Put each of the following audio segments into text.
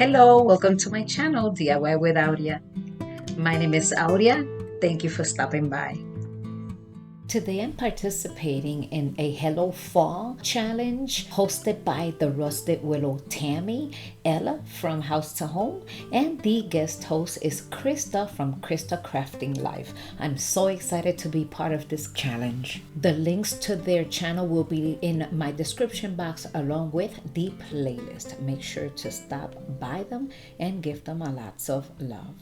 Hello, welcome to my channel, DIY with Aurea. My name is Aurea. Thank you for stopping by. Today I'm participating in a Hello Fall challenge hosted by the Rusted Willow Tammy, Ella from House to Home, and the guest host is Krista from Krista Crafting Life. I'm so excited to be part of this challenge. The links to their channel will be in my description box along with the playlist. Make sure to stop by them and give them a lots of love.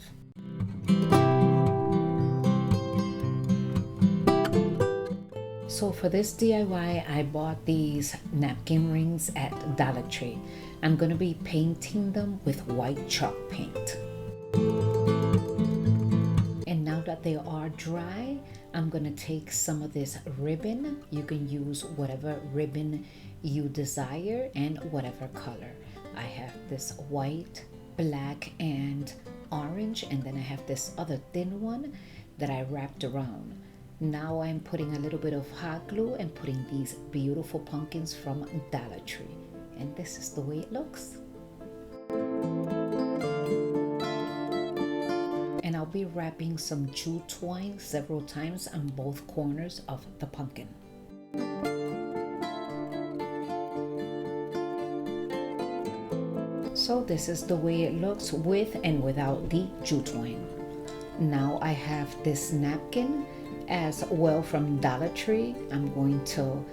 So for this DIY, I bought these napkin rings at Dollar Tree. I'm going to be painting them with white chalk paint. And now that they are dry, I'm going to take some of this ribbon. You can use whatever ribbon you desire and whatever color. I have this white, black, and orange, and then I have this other thin one that I wrapped around. Now I'm putting a little bit of hot glue and putting these beautiful pumpkins from Dollar Tree. And this is the way it looks. And I'll be wrapping some jute twine several times on both corners of the pumpkin. So this is the way it looks with and without the jute twine. Now I have this napkin as well from Dollar Tree. I'm going to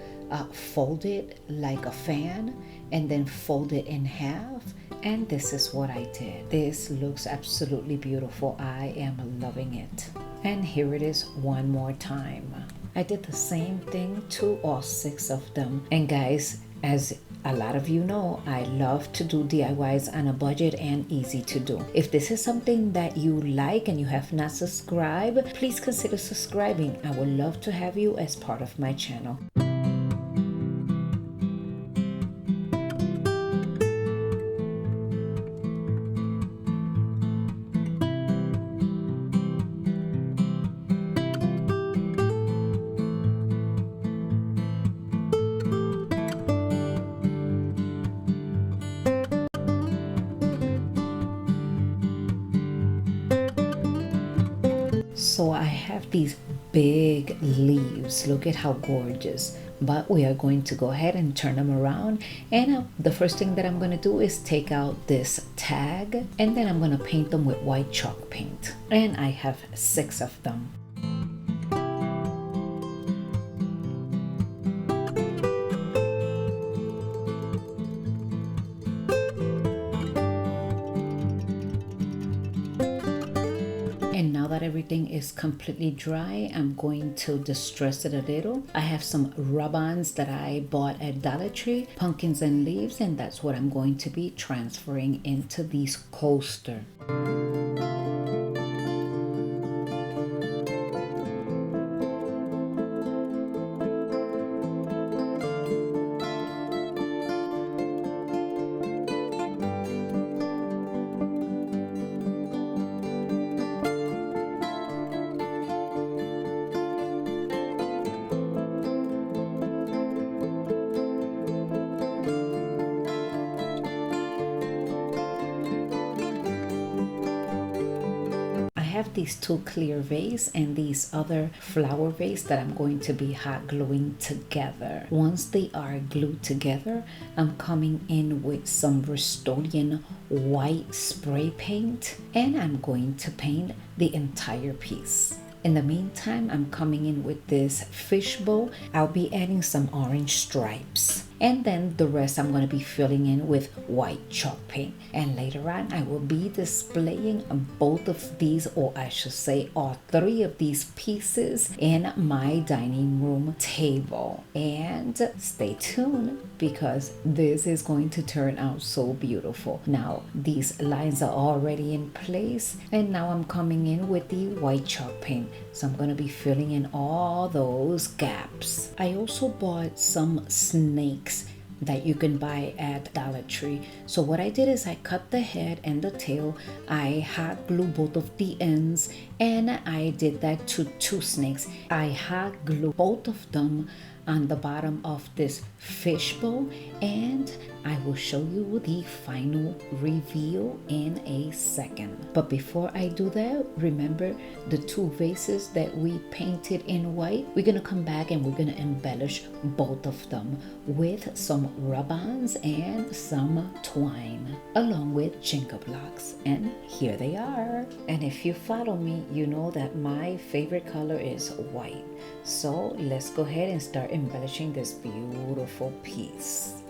fold it like a fan and then fold it in half, and this is what I did. This looks absolutely beautiful. I am loving it. And here it is one more time. I did the same thing to all 6 of them. And guys, as a lot of you know, I love to do DIYs on a budget and easy to do. If this is something that you like and you have not subscribed, please consider subscribing. I would love to have you as part of my channel. So I have these big leaves. Look at how gorgeous. But we are going to go ahead and turn them around. And the first thing that I'm going to do is take out this tag. And then I'm going to paint them with white chalk paint. And I have 6 of them. And now that everything is completely dry, I'm going to distress it a little. I have some rub-ons that I bought at Dollar Tree, pumpkins and leaves, and that's what I'm going to be transferring into these coasters. I have these 2 clear vase and these other flower vase that I'm going to be hot gluing together. Once they are glued together, I'm coming in with some Rust-Oleum white spray paint, and I'm going to paint the entire piece. In the meantime, I'm coming in with this fishbowl. I'll be adding some orange stripes. And then the rest I'm going to be filling in with white chalk paint. And later on, I will be displaying both of these, or I should say all 3 of these pieces in my dining room table. And stay tuned because this is going to turn out so beautiful. Now, these lines are already in place. And now I'm coming in with the white chalk paint. So I'm going to be filling in all those gaps. I also bought some snakes that you can buy at Dollar Tree. So what I did is I cut the head and the tail. I hot glue both of the ends And I did that to two snakes. I hot glued both of them on the bottom of this fishbowl, and I will show you the final reveal in a second. But before I do that, remember the two vases that we painted in white? We're gonna come back and we're gonna embellish both of them with some rub-ons and some twine, along with jingle blocks. And here they are. And if you follow me, you know that my favorite color is white. So let's go ahead and start embellishing this beautiful piece.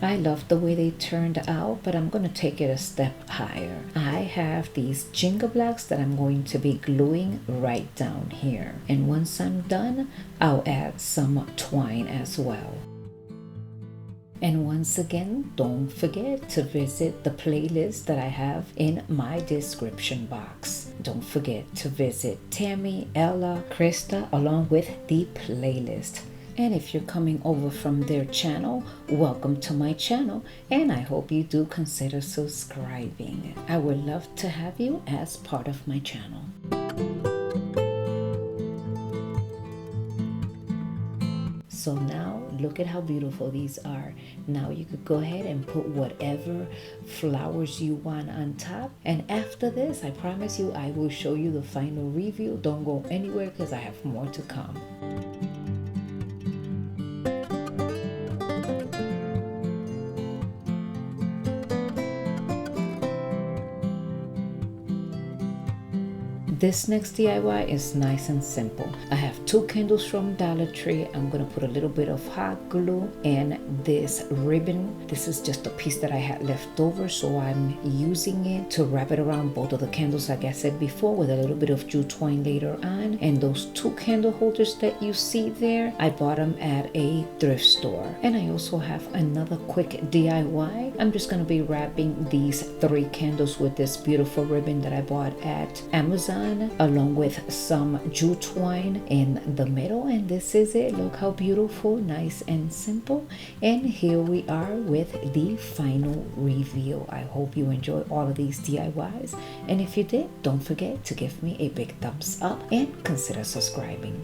I love the way they turned out, but I'm going to take it a step higher. I have these jingle blocks that I'm going to be gluing right down here. And once I'm done, I'll add some twine as well. And once again, don't forget to visit the playlist that I have in my description box. Don't forget to visit Tammy, Ella, Krista, along with the playlist. And if you're coming over from their channel, welcome to my channel, and I hope you do consider subscribing. I would love to have you as part of my channel. So now look at how beautiful these are. Now you could go ahead and put whatever flowers you want on top. And after this, I promise you, I will show you the final review. Don't go anywhere because I have more to come. This next DIY is nice and simple. I have 2 candles from Dollar Tree. I'm gonna put a little bit of hot glue and this ribbon. This is just a piece that I had left over, so I'm using it to wrap it around both of the candles, like I said before, with a little bit of jute twine later on. And those 2 candle holders that you see there, I bought them at a thrift store. And I also have another quick DIY. I'm just gonna be wrapping these 3 candles with this beautiful ribbon that I bought at Amazon, along with some jute twine in the middle. And this is it. Look how beautiful, nice and simple. And here we are with the final reveal. I hope you enjoy all of these DIYs, and if you did, don't forget to give me a big thumbs up and consider subscribing.